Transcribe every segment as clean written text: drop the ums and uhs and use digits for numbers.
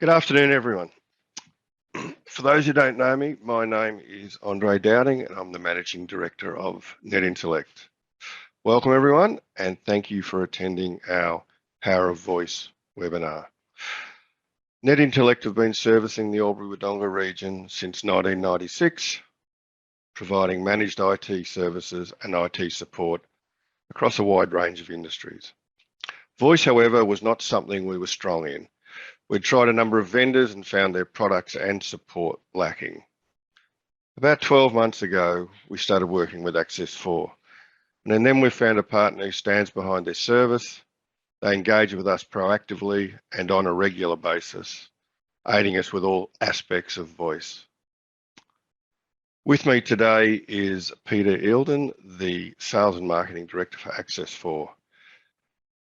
Good afternoon, everyone. For those who don't know me, my name is André Dowding and I'm the Managing Director of Net Intellect. Welcome, everyone, and thank you for attending our Power of Voice webinar. Net Intellect have been servicing the Albury-Wodonga region since 1996, providing managed IT services and IT support across a wide range of industries. Voice, however, was not something we were strong in. We'd tried a number of vendors and found their products and support lacking. About 12 months ago, we started working with Access4, and then we found a partner who stands behind their service. They engage with us proactively and on a regular basis, aiding us with all aspects of voice. With me today is Peter Eldon, the Sales and Marketing Director for Access4.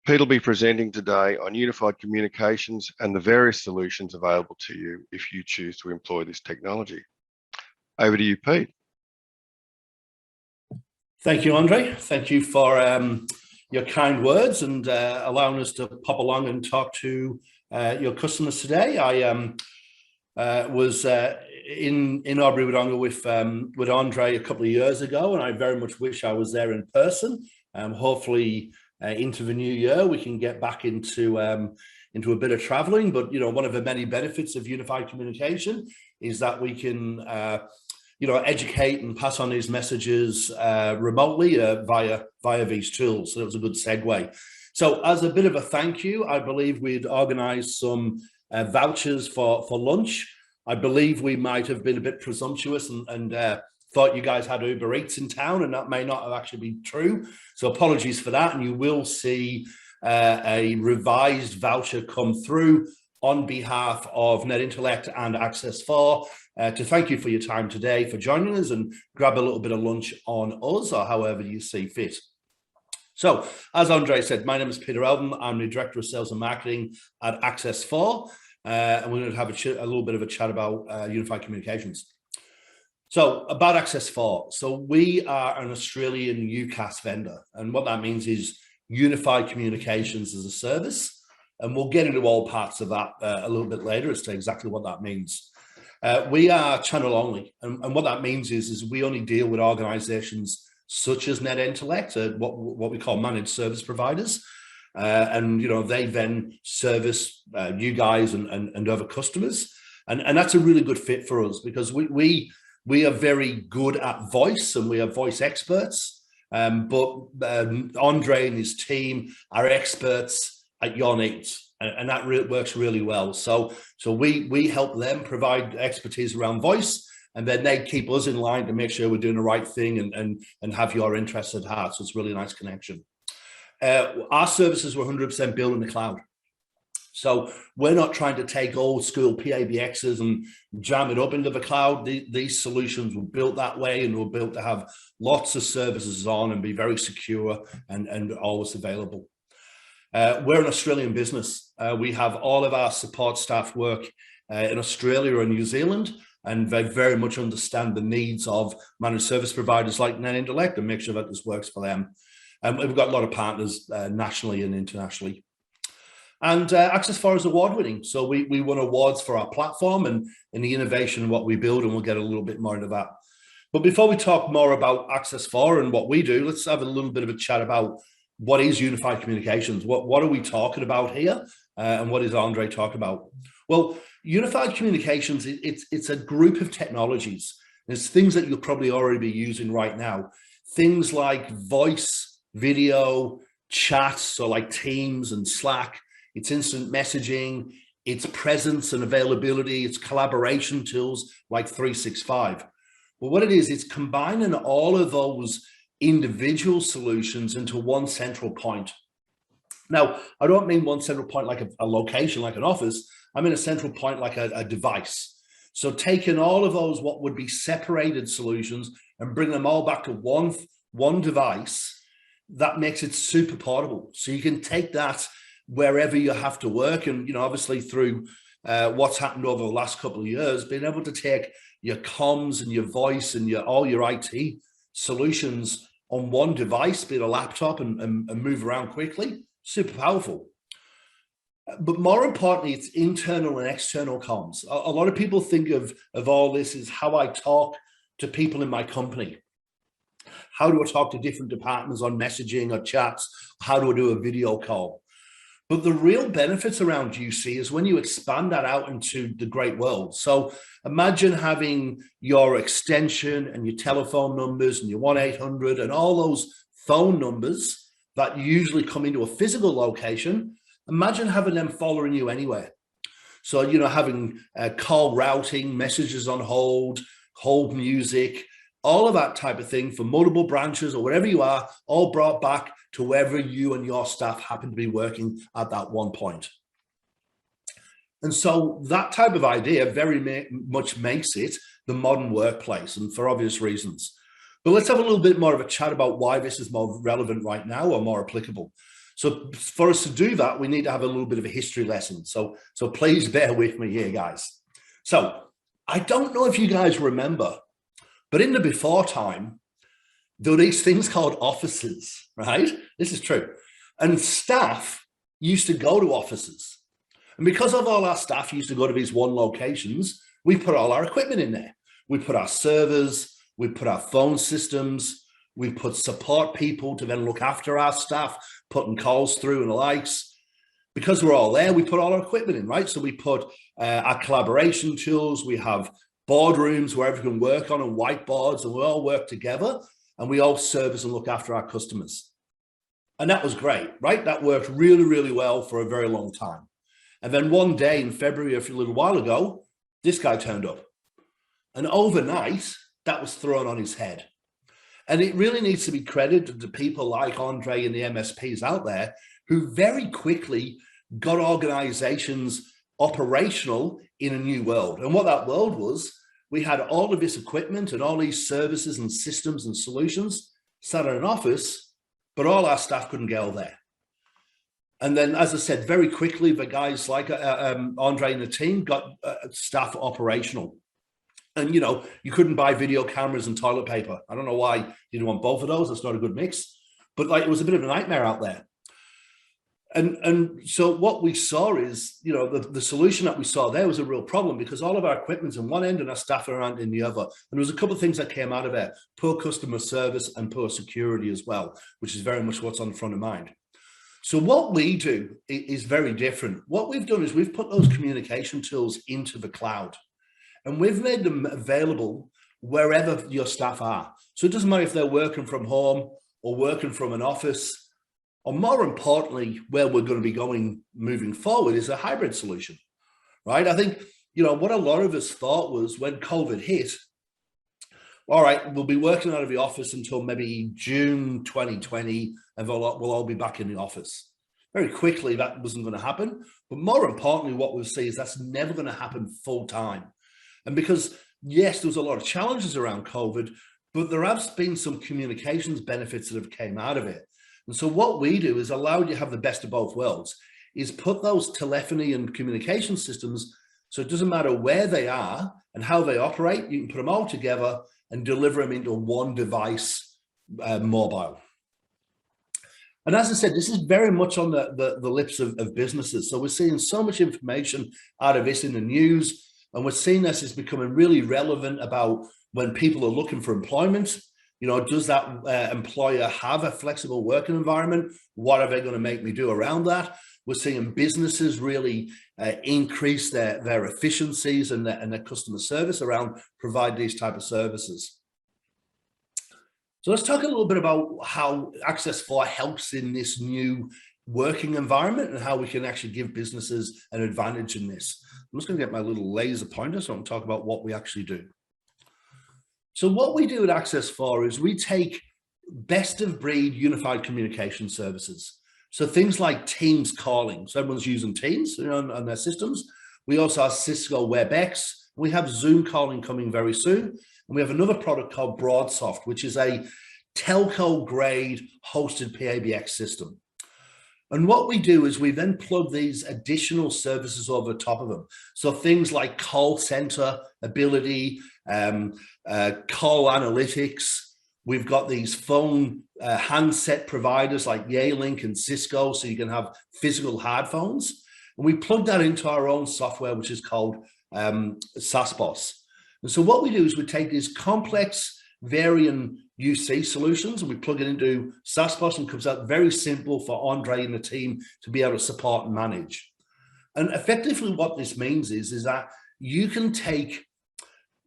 Pete will be presenting today on unified communications and the various solutions available to you if you choose to employ this technology. Over to you, Pete. Thank you, Andre. Thank you for your kind words and allowing us to pop along and talk to your customers today. I was in Albury-Wodonga with Andre a couple of years ago, and I very much wish I was there in person. Hopefully, into the new year, we can get back into a bit of traveling. But one of the many benefits of unified communication is that we can educate and pass on these messages remotely via these tools. So that was a good segue. So as a bit of a thank you, I believe we'd organised some vouchers for lunch. I believe we might have been a bit presumptuous and thought you guys had Uber Eats in town, and that may not have actually been true. So apologies for that. And you will see a revised voucher come through on behalf of Net Intellect and Access4 to thank you for your time today, for joining us, and grab a little bit of lunch on us or however you see fit. So as Andre said, my name is Peter Eldon. I'm the Director of Sales and Marketing at Access4. And we're going to have a little bit of a chat about unified communications. So about Access4, so we are an Australian UCaaS vendor, and what that means is unified communications as a service, and we'll get into all parts of that a little bit later as to exactly what that means. We are channel only, and what that means is we only deal with organizations such as Net Intellect, what we call managed service providers, and they then service you guys and other customers, and that's a really good fit for us because we are very good at voice and we are voice experts, but Andre and his team are experts at your needs, and that works really well. So we help them provide expertise around voice, and then they keep us in line to make sure we're doing the right thing and have your interests at heart. So it's a really nice connection. Our services were 100% built in the cloud. So we're not trying to take old school PABXs and jam it up into the cloud. These solutions were built that way and were built to have lots of services on and be very secure and always available. We're an Australian business. We have all of our support staff work in Australia and New Zealand, and they very much understand the needs of managed service providers like Net Intellect and make sure that this works for them. And we've got a lot of partners nationally and internationally. And Access4 is award-winning. So we won awards for our platform and the innovation in what we build, and we'll get a little bit more into that. But before we talk more about Access4 and what we do, let's have a little bit of a chat about what is unified communications. What are we talking about here? And what is Andre talking about? Well, unified communications, it's a group of technologies. There's things that you'll probably already be using right now. Things like voice, video, chat, so like Teams and Slack. It's instant messaging, it's presence and availability, it's collaboration tools like 365. But what it is, it's combining all of those individual solutions into one central point. Now, I don't mean one central point like a location, like an office. I mean a central point like a device. So taking all of those, what would be separated solutions, and bring them all back to one device, that makes it super portable. So you can take that wherever you have to work. And, obviously through what's happened over the last couple of years, being able to take your comms and your voice and all your IT solutions on one device, be it a laptop, and move around quickly, super powerful. But more importantly, it's internal and external comms. A lot of people think of all this as how I talk to people in my company. How do I talk to different departments on messaging or chats? How do I do a video call? But the real benefits around UC is when you expand that out into the great world. So imagine having your extension and your telephone numbers and your 1-800 and all those phone numbers that usually come into a physical location. Imagine having them following you anywhere. So, you know, having call routing, messages on hold music, all of that type of thing for multiple branches or wherever you are, all brought back to wherever you and your staff happen to be working at that one point. And so that type of idea very much makes it the modern workplace, and for obvious reasons. But let's have a little bit more of a chat about why this is more relevant right now or more applicable. So for us to do that, we need to have a little bit of a history lesson. So please bear with me here, guys. So I don't know if you guys remember, but in the before time, there were these things called offices, right? This is true. And staff used to go to offices. And because of all our staff used to go to these one locations, we put all our equipment in there. We put our servers, we put our phone systems, we put support people to then look after our staff, putting calls through and the likes. Because we're all there, we put all our equipment in, right? So we put our collaboration tools, we have boardrooms where everyone can work on and whiteboards, and we all work together and we all service and look after our customers. And that was great, right? That worked really, really well for a very long time. And then one day in February, a little while ago, this guy turned up. And overnight, that was thrown on his head. And it really needs to be credited to people like Andre and the MSPs out there who very quickly got organizations operational in a new world. And what that world was, we had all of this equipment and all these services and systems and solutions sat in an office, but all our staff couldn't get over there. And then, as I said, very quickly, the guys like Andre and the team got staff operational. And, you know, you couldn't buy video cameras and toilet paper. I don't know why you didn't want both of those. It's not a good mix. But like, it was a bit of a nightmare out there. And so what we saw is, you know, the solution that we saw there was a real problem because all of our equipment's in one end and our staff are around in the other. And there was a couple of things that came out of it: poor customer service and poor security as well, which is very much what's on the front of mind. So what we do is very different. What we've done is we've put those communication tools into the cloud and we've made them available wherever your staff are. So it doesn't matter if they're working from home or working from an office, or more importantly, where we're going to be going moving forward is a hybrid solution, right? I think, you know, what a lot of us thought was when COVID hit, all right, we'll be working out of the office until maybe June 2020, and we'll all be back in the office. Very quickly, that wasn't going to happen. But more importantly, what we'll see is that's never going to happen full time. And because, yes, there was a lot of challenges around COVID, but there has been some communications benefits that have came out of it. And so what we do is allow you to have the best of both worlds, is put those telephony and communication systems, so it doesn't matter where they are and how they operate, you can put them all together and deliver them into one device, mobile. And as I said, this is very much on the lips of businesses. So we're seeing so much information out of this in the news, and we're seeing this is becoming really relevant about when people are looking for employment. You know, does that employer have a flexible working environment? What are they going to make me do around that? We're seeing businesses really increase their efficiencies and their customer service around provide these type of services. So let's talk a little bit about how Access4 helps in this new working environment and how we can actually give businesses an advantage in this. I'm just going to get my little laser pointer so I can talk about what we actually do. So what we do at Access4 is we take best of breed unified communication services. So things like Teams calling. So everyone's using Teams on their systems. We also have Cisco WebEx. We have Zoom calling coming very soon. And we have another product called BroadSoft, which is a telco grade hosted PABX system. And what we do is we then plug these additional services over the top of them. So things like call center ability, call analytics. We've got these phone handset providers like Yealink and Cisco, so you can have physical hard phones. And we plug that into our own software, which is called SaaSboss. And so what we do is we take these complex varying UC solutions and we plug it into SaaSboss, and it comes out very simple for Andre and the team to be able to support and manage. And effectively what this means is that you can take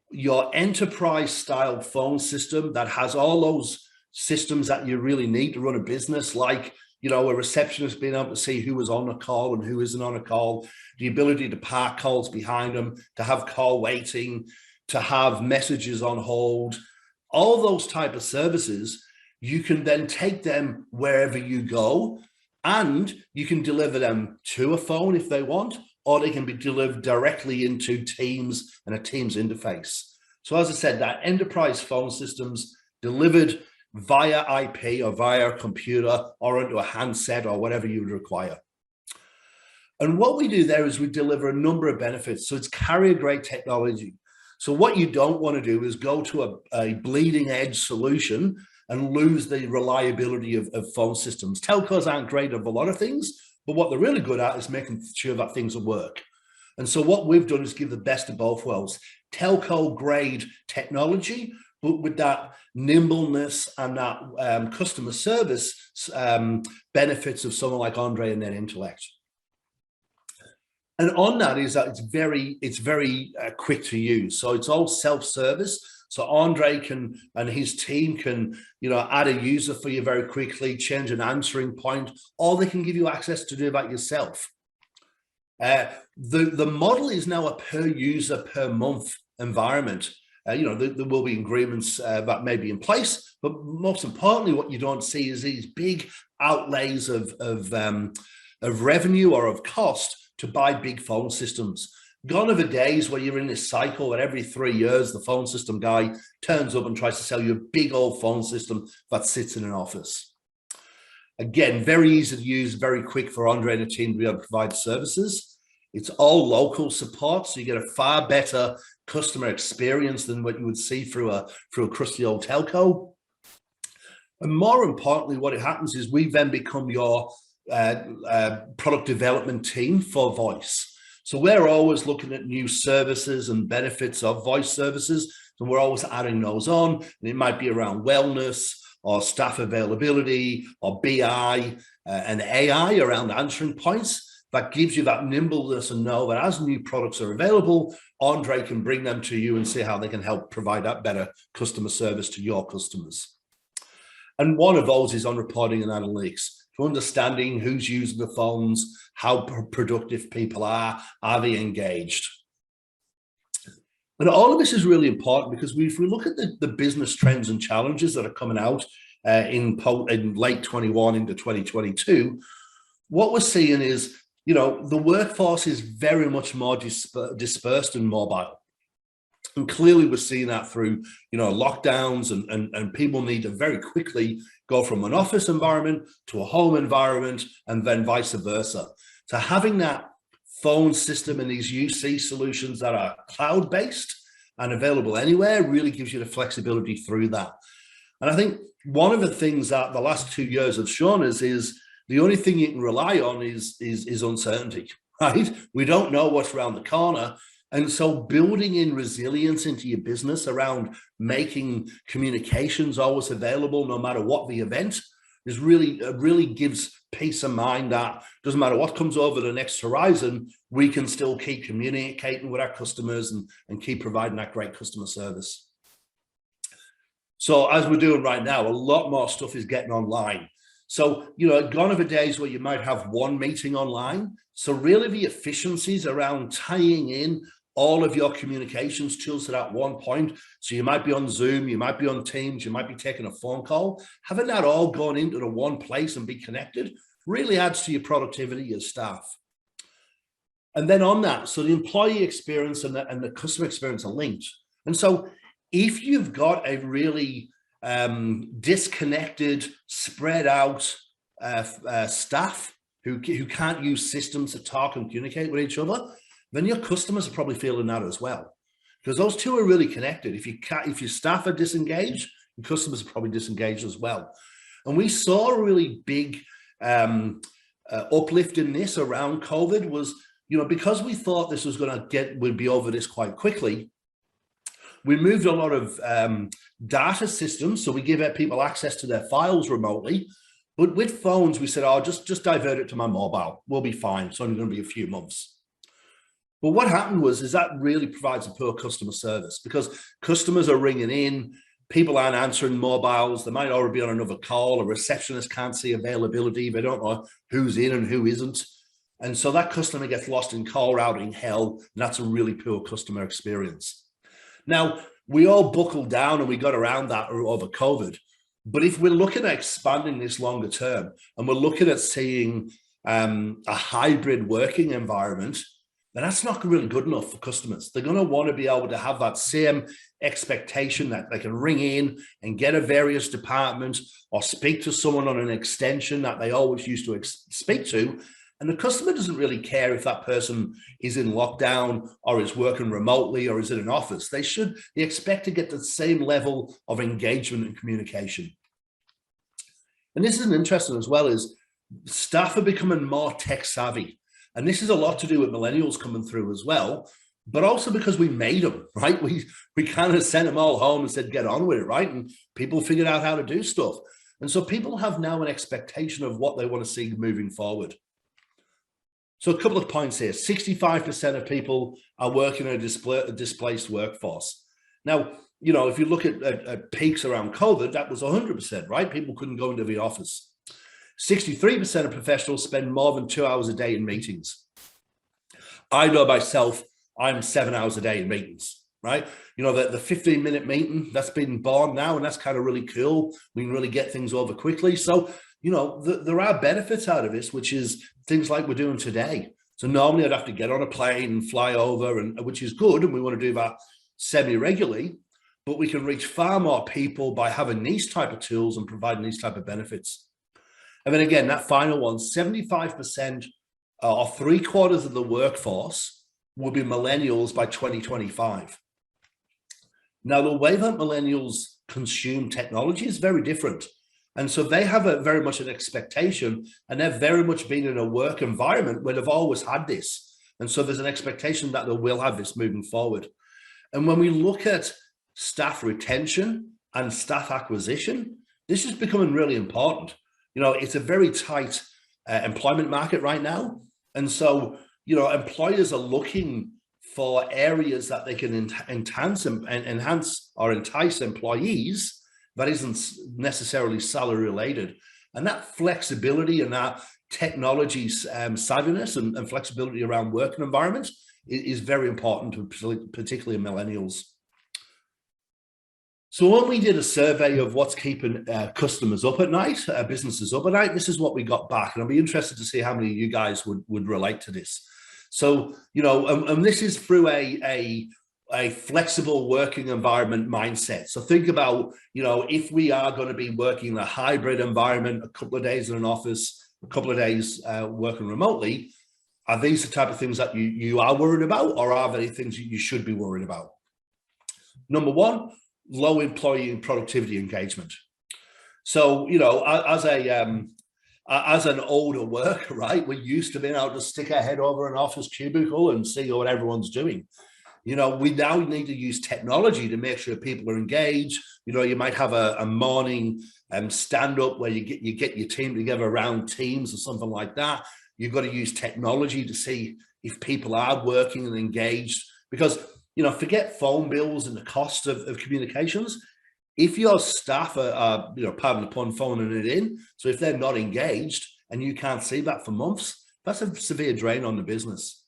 your enterprise style phone system that has all those systems that you really need to run a business, like, you know, a receptionist being able to see who was on a call and who isn't on a call, the ability to park calls behind them, to have call waiting, to have messages on hold, all those type of services. You can then take them wherever you go, and you can deliver them to a phone if they want, or they can be delivered directly into Teams and a Teams interface. So as I said, that enterprise phone systems delivered via IP or via a computer or into a handset or whatever you would require. And what we do there is we deliver a number of benefits. So it's carrier grade technology. So what you don't want to do is go to a bleeding edge solution and lose the reliability of phone systems. Telcos aren't great at a lot of things, but what they're really good at is making sure that things will work. And so what we've done is give the best of both worlds: telco grade technology, but with that nimbleness and that customer service benefits of someone like Andre and Net Intellect. And on that is that it's very quick to use. So it's all self-service. So Andre can, and his team can, you know, add a user for you very quickly, change an answering point, or they can give you access to do that yourself. The model is now a per user per month environment. You know, there will be agreements that may be in place, but most importantly, what you don't see is these big outlays of revenue or of cost to buy big phone systems. Gone are the days where you're in this cycle where every 3 years the phone system guy turns up and tries to sell you a big old phone system that sits in an office. Again, very easy to use, very quick for Andre and the team to be able to provide services. It's all local support, so you get a far better customer experience than what you would see through a crusty old telco. And more importantly, what happens is we then become your product development team for voice. So we're always looking at new services and benefits of voice services, and we're always adding those on. And it might be around wellness or staff availability or BI and AI around answering points. That gives you that nimbleness and know that as new products are available, Andre can bring them to you and see how they can help provide that better customer service to your customers. And one of those is on reporting and analytics, to understanding who's using the phones, how productive people are they engaged? And all of this is really important because if we look at the business trends and challenges that are coming out in late 21 into 2022, what we're seeing is, you know, the workforce is very much more dispersed and mobile. And clearly we're seeing that through, you know, lockdowns and people need to very quickly go from an office environment to a home environment and then vice versa. So having that phone system and these UC solutions that are cloud-based and available anywhere really gives you the flexibility through that. And I think one of the things that the last 2 years have shown us is the only thing you can rely on is uncertainty, right? We don't know what's around the corner. And so building in resilience into your business around making communications always available, no matter what the event, is really gives peace of mind that doesn't matter what comes over the next horizon, we can still keep communicating with our customers and keep providing that great customer service. So as we're doing right now, a lot more stuff is getting online. So, you know, gone are the days where you might have one meeting online. So really the efficiencies around tying in all of your communications tools to that one point. So you might be on Zoom, you might be on Teams, you might be taking a phone call. Having that all gone into the one place and be connected really adds to your productivity as staff. And then on that, so the employee experience and the customer experience are linked. And so if you've got a really disconnected, spread out staff who can't use systems to talk and communicate with each other, then your customers are probably feeling that as well, because those two are really connected. If your staff are disengaged, your customers are probably disengaged as well. And we saw a really big uplift in this around COVID was, because we thought this was would be over this quite quickly, we moved a lot of data systems. So we give people access to their files remotely. But with phones, we said, oh, just divert it to my mobile. We'll be fine. It's only going to be a few months. But what happened is that really provides a poor customer service, because customers are ringing in, people aren't answering mobiles, they might already be on another call, a receptionist can't see availability, they don't know who's in and who isn't. And so that customer gets lost in call routing hell, and that's a really poor customer experience. Now, we all buckled down and we got around that over COVID. But if we're looking at expanding this longer term, and we're looking at seeing a hybrid working environment, then that's not really good enough for customers. They're going to want to be able to have that same expectation that they can ring in and get a various department or speak to someone on an extension that they always used to speak to. And the customer doesn't really care if that person is in lockdown or is working remotely or is in an office. They expect to get the same level of engagement and communication. And this is interesting as well, is staff are becoming more tech savvy. And this is a lot to do with millennials coming through as well, but also because we made them, right? We kind of sent them all home and said, get on with it, right? And people figured out how to do stuff. And so people have now an expectation of what they want to see moving forward. So a couple of points here. 65% of people are working in a displaced workforce. Now, if you look at peaks around COVID, that was 100%, right? People couldn't go into the office. 63% of professionals spend more than 2 hours a day in meetings. I know myself, I'm 7 hours a day in meetings, right? The 15-minute meeting, that's been born now, and that's kind of really cool. We can really get things over quickly. So, there are benefits out of this, which is things like we're doing today. So normally I'd have to get on a plane and fly over, and which is good, and we want to do that semi-regularly, but we can reach far more people by having these type of tools and providing these type of benefits. And then again, that final one, 75% or 3/4 of the workforce will be millennials by 2025. Now, the way that millennials consume technology is very different. And so they have very much an expectation, and they've very much been in a work environment where they've always had this. And so there's an expectation that they will have this moving forward. And when we look at staff retention and staff acquisition, this is becoming really important. It's a very tight employment market right now. And so, employers are looking for areas that they can enhance or entice employees that isn't necessarily salary related. And that flexibility and that technology savviness and flexibility around working environments is very important, particularly millennials. So when we did a survey of what's keeping customers up at night, businesses up at night, this is what we got back. And I'll be interested to see how many of you guys would relate to this. So, and this is through a flexible working environment mindset. So think about, if we are going to be working in a hybrid environment, a couple of days in an office, a couple of days working remotely, are these the type of things that you are worried about, or are they things you should be worried about? Number one, low employee productivity engagement. So, as an older worker, right, we're used to being able to stick our head over an office cubicle and see what everyone's doing. We now need to use technology to make sure people are engaged. You might have a morning stand-up where you get your team together around Teams or something like that. You've got to use technology to see if people are working and engaged, because, forget phone bills and the cost of communications. If your staff are pardon the pun, phoning it in, so if they're not engaged and you can't see that for months, that's a severe drain on the business.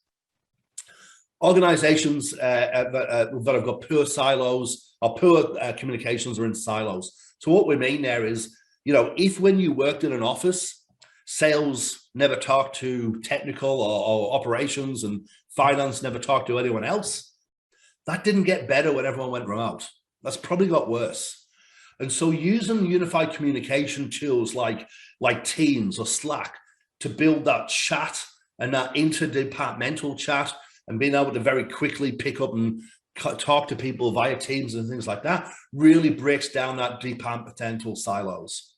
Organizations that have got poor silos or poor communications are in silos. So what we mean there is, if when you worked in an office, sales never talked to technical or operations, and finance never talked to anyone else, that didn't get better when everyone went remote. That's probably got worse. And so using unified communication tools like Teams or Slack to build that chat and that interdepartmental chat, and being able to very quickly pick up and talk to people via Teams and things like that really breaks down that departmental silos.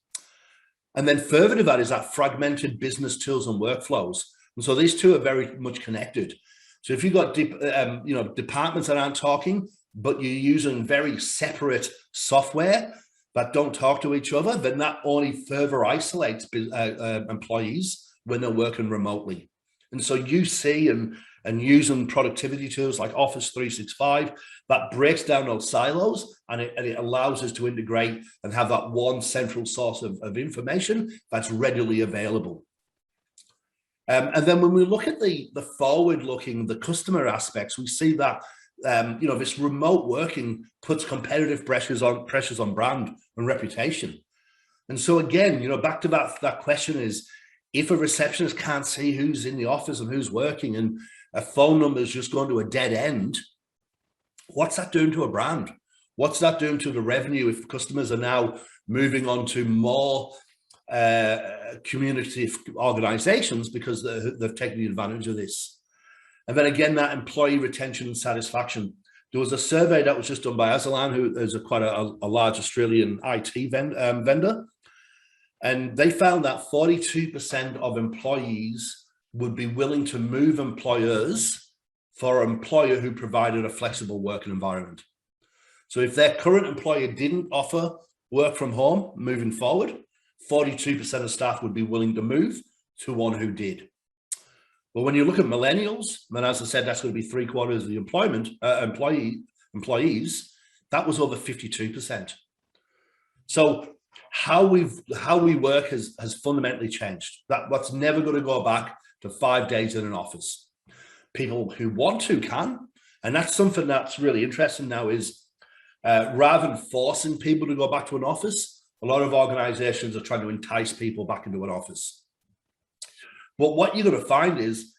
And then further to that is that fragmented business tools and workflows. And so these two are very much connected. So if you've got departments that aren't talking, but you're using very separate software that don't talk to each other, then that only further isolates employees when they're working remotely. And so you see and using productivity tools like Office 365, that breaks down those silos and it allows us to integrate and have that one central source of information that's readily available. And then when we look at the forward-looking, the customer aspects, we see that this remote working puts competitive pressures on brand and reputation. And so again, back to that question is, if a receptionist can't see who's in the office and who's working, and a phone number is just going to a dead end, what's that doing to a brand? What's that doing to the revenue if customers are now moving on to more community organizations because they've taken advantage of this? And then again, that employee retention and satisfaction. There was a survey that was just done by Azalan, who is quite a large Australian IT vendor. And they found that 42% of employees would be willing to move employers for an employer who provided a flexible working environment. So if their current employer didn't offer work from home moving forward, 42% of staff would be willing to move to one who did. But when you look at millennials, and as I said, that's going to be 3/4 of the employees, that was over 52%. So how we work has fundamentally changed. What's never going to go back to 5 days in an office. People who want to can, and that's something that's really interesting now is rather than forcing people to go back to an office, a lot of organizations are trying to entice people back into an office. But what you're going to find is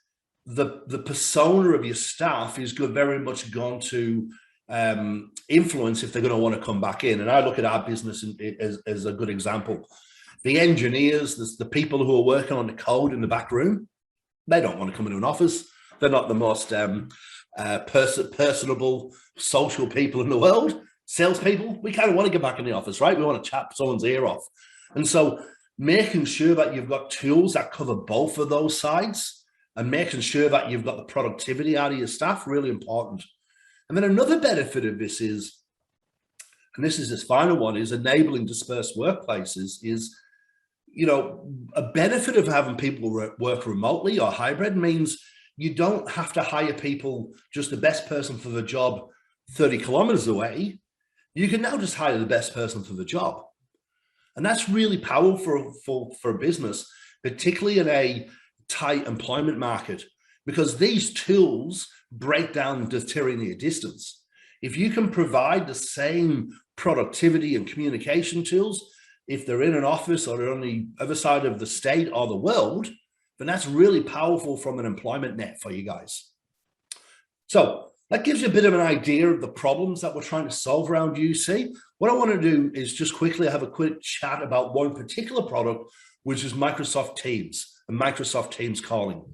the persona of your staff is very much going to influence if they're going to want to come back in. And I look at our business as a good example. The engineers, the people who are working on the code in the back room, they don't want to come into an office. They're not the most personable, social people in the world. Salespeople, we kind of want to get back in the office, right? We want to chop someone's ear off. And so making sure that you've got tools that cover both of those sides and making sure that you've got the productivity out of your staff, really important. And then another benefit of this is, and this is this final one, is enabling dispersed workplaces is, a benefit of having people work remotely or hybrid means you don't have to hire people, just the best person for the job 30 kilometers away. You can now just hire the best person for the job. And that's really powerful for a business, particularly in a tight employment market, because these tools break down the tyranny of distance. If you can provide the same productivity and communication tools, if they're in an office or they're on the other side of the state or the world, then that's really powerful from an employment net for you guys. So that gives you a bit of an idea of the problems that we're trying to solve around UC. What I want to do is just quickly have a quick chat about one particular product, which is Microsoft Teams and Microsoft Teams calling.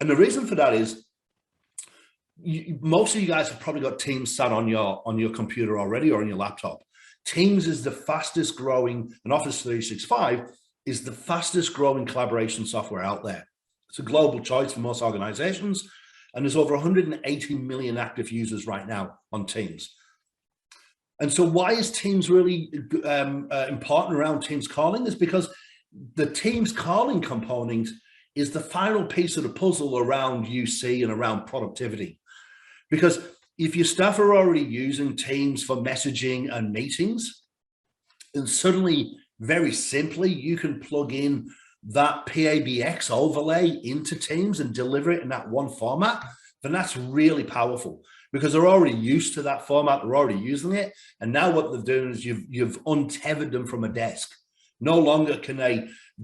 And the reason for that is most of you guys have probably got Teams sat on your computer already or on your laptop. Teams is the fastest growing, and Office 365 is the fastest growing collaboration software out there. It's a global choice for most organizations, and there's over 180 million active users right now on Teams. And so why is Teams really important around Teams calling? Is because the Teams calling component is the final piece of the puzzle around UC and around productivity. Because if your staff are already using Teams for messaging and meetings, and suddenly, very simply, you can plug in that PABX overlay into Teams and deliver it in that one format, then that's really powerful because they're already used to that format, they're already using it. And now what they're doing is you've untethered them from a desk. No longer do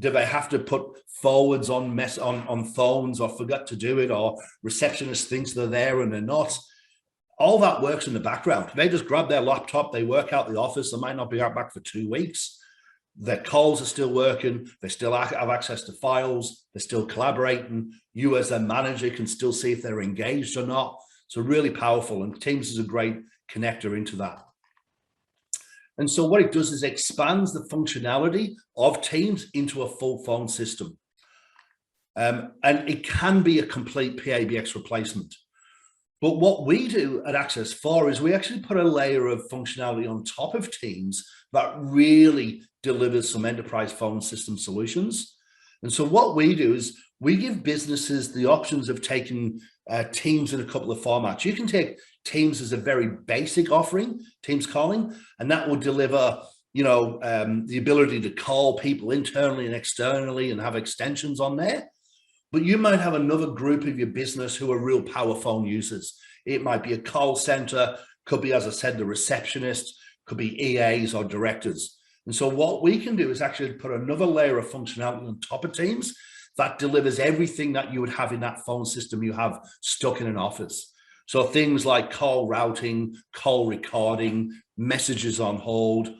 they have to put forwards on phones or forget to do it, or receptionist thinks they're there and they're not. All that works in the background. They just grab their laptop, they work out the office, they might not be back for 2 weeks. Their calls are still working, they still have access to files, they're still collaborating. You as their manager can still see if they're engaged or not. So really powerful, and Teams is a great connector into that. And so what it does is expands the functionality of Teams into a full phone system. And it can be a complete PABX replacement. But what we do at Access 4 is we actually put a layer of functionality on top of Teams that really delivers some enterprise phone system solutions. And so what we do is we give businesses the options of taking Teams in a couple of formats. You can take Teams as a very basic offering, Teams calling, and that will deliver, the ability to call people internally and externally and have extensions on there. But you might have another group of your business who are real power phone users. It might be a call center, could be, as I said, the receptionist, could be EAs or directors. And so what we can do is actually put another layer of functionality on top of Teams that delivers everything that you would have in that phone system you have stuck in an office. So things like call routing, call recording, messages on hold,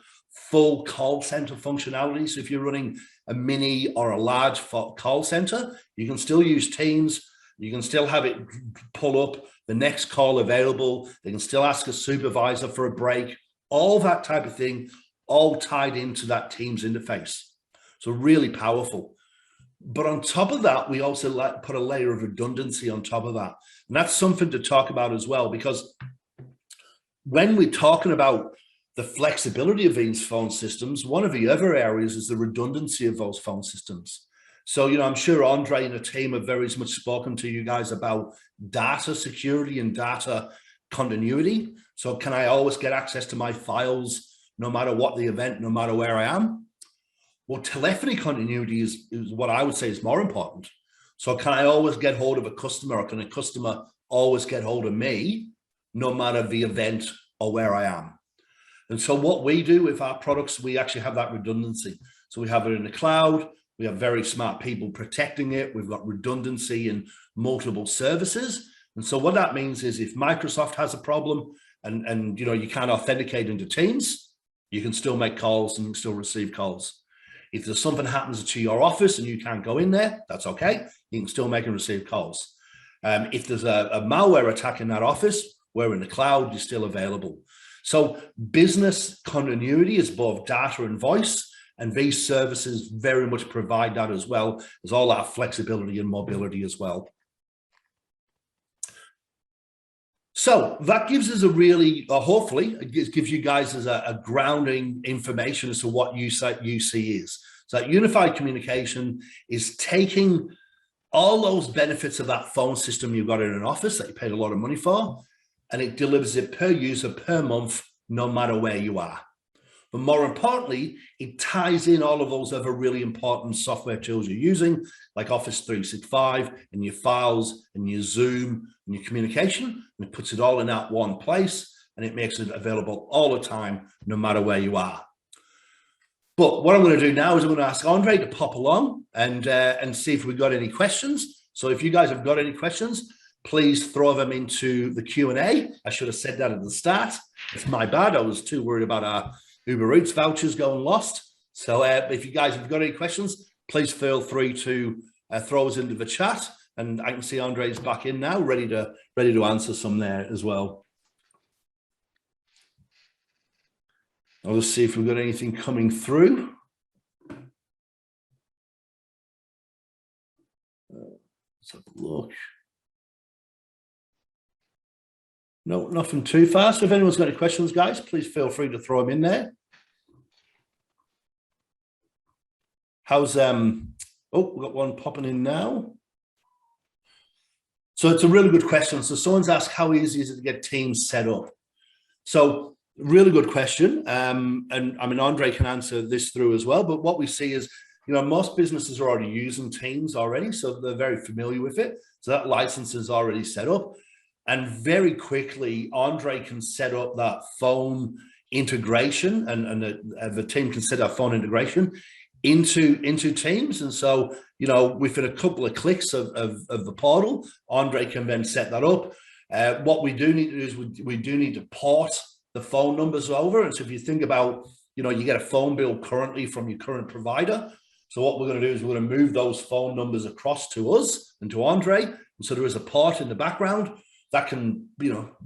full call center functionality. So if you're running a mini or a large call center, you can still use Teams. You can still have it pull up the next call available. They can still ask a supervisor for a break, all that type of thing, all tied into that Teams interface. So really powerful. But on top of that, we also put a layer of redundancy on top of that. And that's something to talk about as well, because when we're talking about the flexibility of these phone systems, one of the other areas is the redundancy of those phone systems. So, I'm sure Andre and the team have very much spoken to you guys about data security and data continuity. So can I always get access to my files, no matter what the event, no matter where I am? Well, telephony continuity is what I would say is more important. So can I always get hold of a customer, or can a customer always get hold of me, no matter the event or where I am? And so what we do with our products, we actually have that redundancy. So we have it in the cloud. We have very smart people protecting it. We've got redundancy in multiple services. And so what that means is if Microsoft has a problem and you can't authenticate into Teams, you can still make calls and you can still receive calls. If there's something happens to your office and you can't go in there, that's okay. You can still make and receive calls. If there's a malware attack in that office, we're in the cloud, you're still available. So business continuity is both data and voice, and these services very much provide that as well as all that flexibility and mobility as well. So that gives us hopefully, it gives you guys as a grounding information as to what UC is. So that unified communication is taking all those benefits of that phone system you've got in an office that you paid a lot of money for, and it delivers it per user per month, no matter where you are. But more importantly, it ties in all of those other really important software tools you're using, like Office 365 and your files and your Zoom and your communication, and it puts it all in that one place, and it makes it available all the time, no matter where you are. But what I'm going to do now is I'm going to ask Andre to pop along and see if we've got any questions. So if you guys have got any questions, please throw them into the Q&A. I should have said that at the start. It's my bad. I was too worried about our Uber Eats vouchers going lost. So if you guys have got any questions, please feel free to throw us into the chat. And I can see Andre's back in now, ready to answer some there as well. I'll just see if we've got anything coming through. Let's have a look. No, nothing too fast. If anyone's got any questions, guys, please feel free to throw them in there. How's oh, we've got one popping in now. So it's a really good question. So someone's asked, how easy is it to get Teams set up? So really good question. And I mean, Andre can answer this through as well. But what we see is, most businesses are already using Teams already, so they're very familiar with it. So that license is already set up. And very quickly, Andre can set up that phone integration, and the team can set up phone integration into Teams. And so, within a couple of clicks of the portal, Andre can then set that up. What we do need to do is we do need to port the phone numbers over. And so if you think about, you get a phone bill currently from your current provider. So what we're going to do is we're going to move those phone numbers across to us and to Andre. And so there is a port in the background. that can,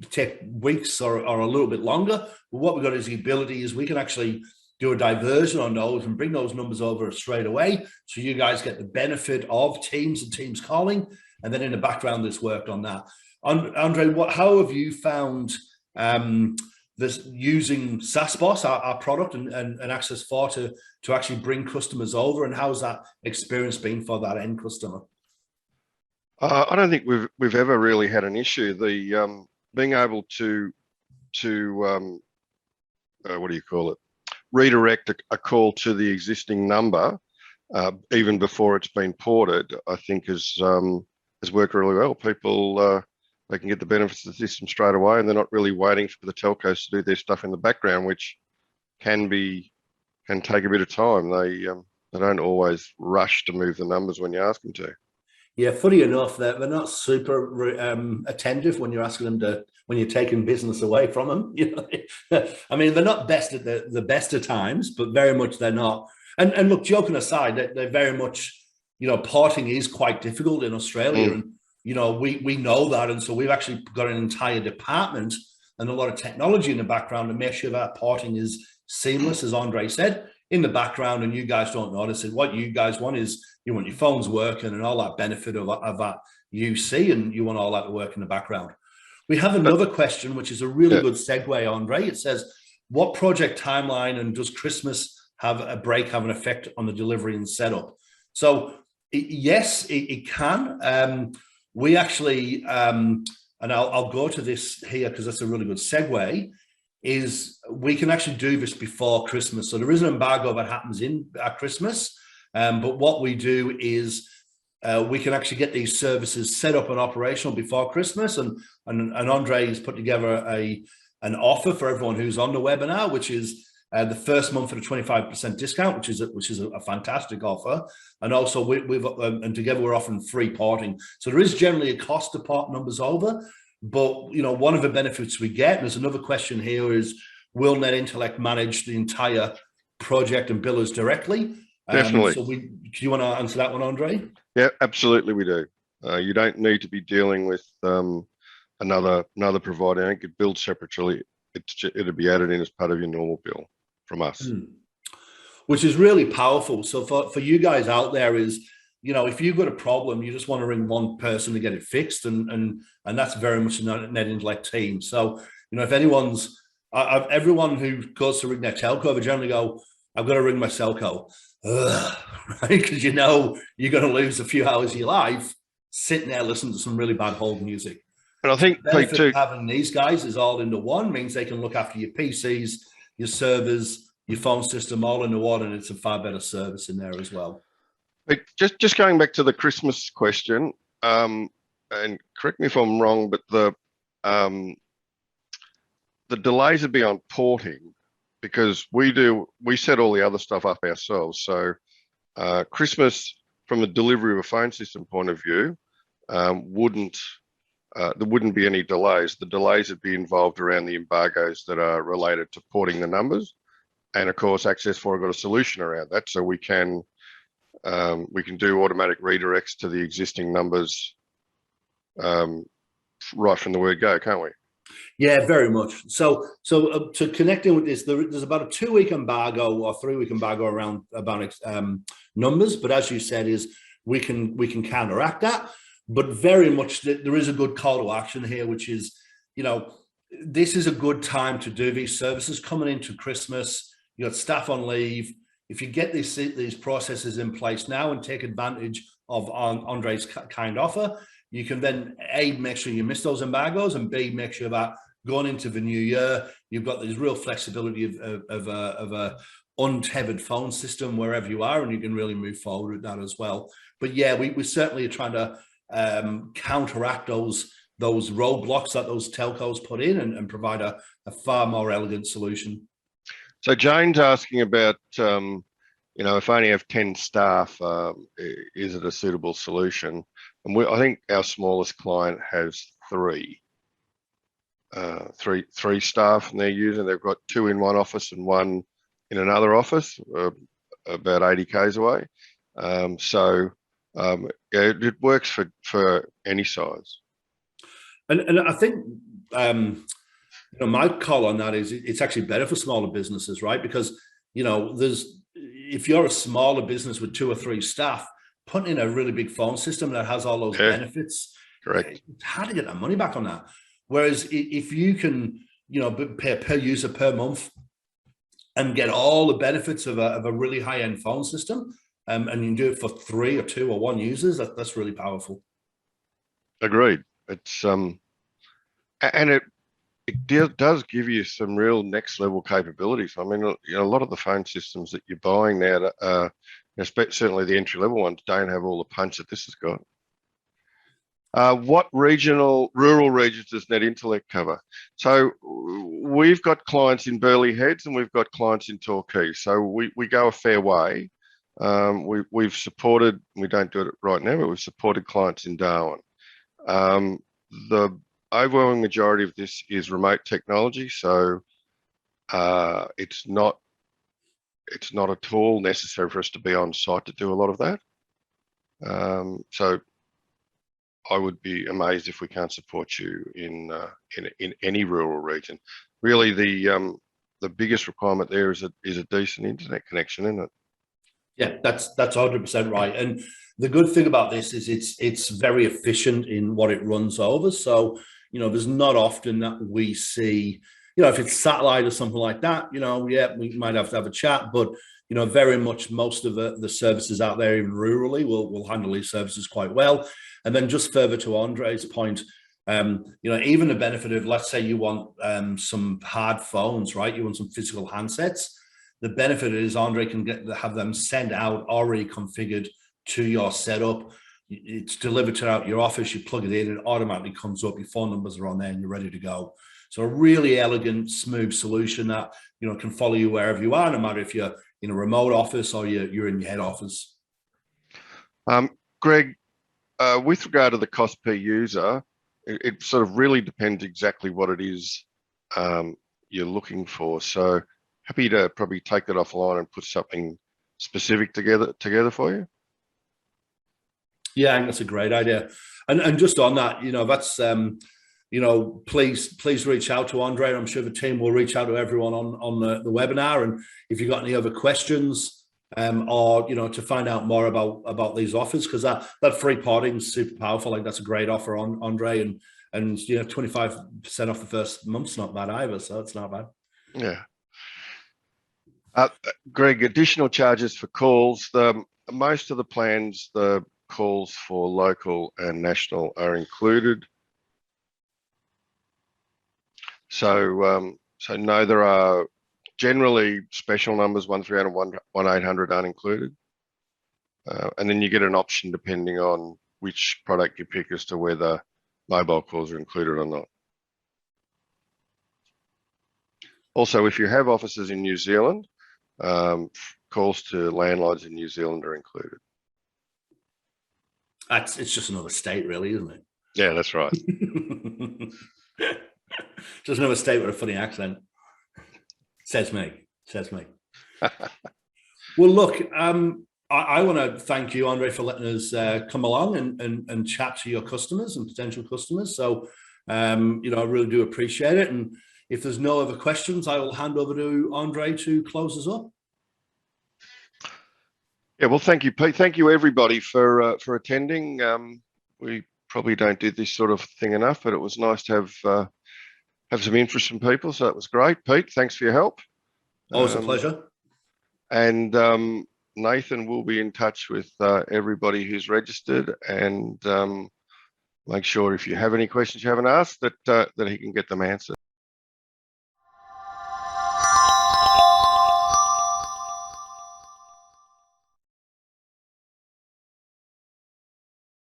take weeks or a little bit longer. But what we've got is the ability is we can actually do a diversion on those and bring those numbers over straight away. So you guys get the benefit of Teams and Teams calling. And then in the background, it's worked on that. Andre, how have you found this using SaaSboss, our product, and Access 4 to actually bring customers over? And how's that experience been for that end customer? I don't think we've ever really had an issue. The being able to what do you call it? Redirect a call to the existing number, even before it's been ported, I think has worked really well. People they can get the benefits of the system straight away, and they're not really waiting for the telcos to do their stuff in the background, which can take a bit of time. They don't always rush to move the numbers when you ask them to. Yeah, funny enough, they're not super attentive when you're asking them when you're taking business away from them. I mean, they're not best at the best of times, but very much they're not. And look, joking aside, they're very much, porting is quite difficult in Australia, and we know that, and so we've actually got an entire department and a lot of technology in the background to make sure that porting is seamless, as Andre said, in the background, and you guys don't notice it. What you guys want is you want your phones working and all that benefit of that UC, and you want all that to work in the background. We have another question, which is a really good segue, Andre. It says, what project timeline and does Christmas have an effect on the delivery and setup? So yes, it can. We actually, and I'll go to this here because that's a really good segue, is we can actually do this before Christmas. So there is an embargo that happens at Christmas, but what we do is we can actually get these services set up and operational before Christmas. And Andre has put together an offer for everyone who's on the webinar, which is the first month at a 25% discount, which is a fantastic offer. And also and together we're offering free porting. So there is generally a cost to port numbers over, but one of the benefits we get, and there's another question here, is will Net Intellect manage the entire project and bill us directly? Definitely. So do you want to answer that one, Andre? Yeah, absolutely we do. You don't need to be dealing with another provider. I think it billed separately. It'll be added in as part of your normal bill from us. Which is really powerful. So for you guys out there is, if you've got a problem, you just want to ring one person to get it fixed, and that's very much a Net Intellect team. So, if everyone who goes to ring their telco, they generally go, I've got to ring my telco, right? Because you're going to lose a few hours of your life sitting there listening to some really bad hold music. And I think the benefit of having these guys is all into one, means they can look after your PCs, your servers, your phone system, all into one, and it's a far better service in there as well. Just going back to the Christmas question, and correct me if I'm wrong, but the delays would be on porting, because we set all the other stuff up ourselves. So Christmas, from a delivery of a phone system point of view, there wouldn't be any delays. The delays would be involved around the embargoes that are related to porting the numbers, and of course Access 4 got a solution around that, so we can do automatic redirects to the existing numbers right from the word go, can't we? Yeah, very much. So to connect in with this, there's about a 2-week embargo or 3-week embargo around about numbers, but as you said, is we can counteract that. But very much there is a good call to action here, which is, this is a good time to do these services coming into Christmas. You got staff on leave. If you get these processes in place now and take advantage of Andre's kind offer, you can then A, make sure you miss those embargoes, and B, make sure that going into the new year, you've got this real flexibility of a untethered phone system wherever you are, and you can really move forward with that as well. But yeah, we certainly are trying to counteract those roadblocks that those telcos put in, and provide a far more elegant solution. So Jane's asking about, if I only have 10 staff, is it a suitable solution? And I think our smallest client has three staff, and they're using. They've got 2 in one office and 1 in another office, about 80 k's away. So it works for any size. And I think my call on that is it's actually better for smaller businesses, right? Because there's if you're a smaller business with 2 or 3 staff, putting in a really big phone system that has all those benefits, correct. It's hard to get that money back on that. Whereas if you can, pay per user per month and get all the benefits of a really high-end phone system, and you can do it for 3 or 2 or 1 users, that's really powerful. Agreed. It's and it does give you some real next level capabilities. I mean, a lot of the phone systems that you're buying now, certainly the entry level ones, don't have all the punch that this has got. What rural regions does Net Intellect cover? So we've got clients in Burleigh Heads and we've got clients in Torquay. So we go a fair way. We've supported, we don't do it right now, but we've supported clients in Darwin. The overwhelming majority of this is remote technology. So it's not at all necessary for us to be on site to do a lot of that. So I would be amazed if we can't support you in any rural region. Really, the biggest requirement there is a decent internet connection, isn't it? Yeah, that's 100% right. And the good thing about this is it's very efficient in what it runs over. So there's not often that we see, if it's satellite or something like that, we might have to have a chat, but very much most of the services out there, even rurally, will handle these services quite well. And then just further to Andre's point, even the benefit of, let's say you want some hard phones, right? You want some physical handsets. The benefit is Andre can have them sent out already configured to your setup. It's delivered to your office. You plug it in, it automatically comes up. Your phone numbers are on there, and you're ready to go. So a really elegant, smooth solution that can follow you wherever you are, no matter if you're in a remote office or you're in your head office. Greg, with regard to the cost per user, it sort of really depends exactly what it is you're looking for. So happy to probably take that offline and put something specific together for you. Yeah, I think that's a great idea. And just on that, that's please reach out to Andre. I'm sure the team will reach out to everyone on the webinar. And if you've got any other questions, or to find out more about these offers, because that free potting is super powerful. Like, that's a great offer on Andre, and 25% off the first month's not bad either, so it's not bad. Yeah. Greg, additional charges for calls. Most of the plans, the calls for local and national are included. So no, there are generally special numbers 1300 and 1800 aren't included, and then you get an option depending on which product you pick as to whether mobile calls are included or not. Also, if you have offices in New Zealand, calls to landlines in New Zealand are included. It's just another state, really, isn't it? Yeah, that's right. Just another state with a funny accent. Says me. Well, look, I want to thank you, Andre, for letting us come along and chat to your customers and potential customers. So, I really do appreciate it. And if there's no other questions, I will hand over to Andre to close us up. Yeah, well, thank you, Pete. Thank you, everybody, for attending. We probably don't do this sort of thing enough, but it was nice to have some interest from people, so that was great. Pete, thanks for your help. Always a pleasure. And Nathan will be in touch with everybody who's registered, and make sure if you have any questions you haven't asked that he can get them answered.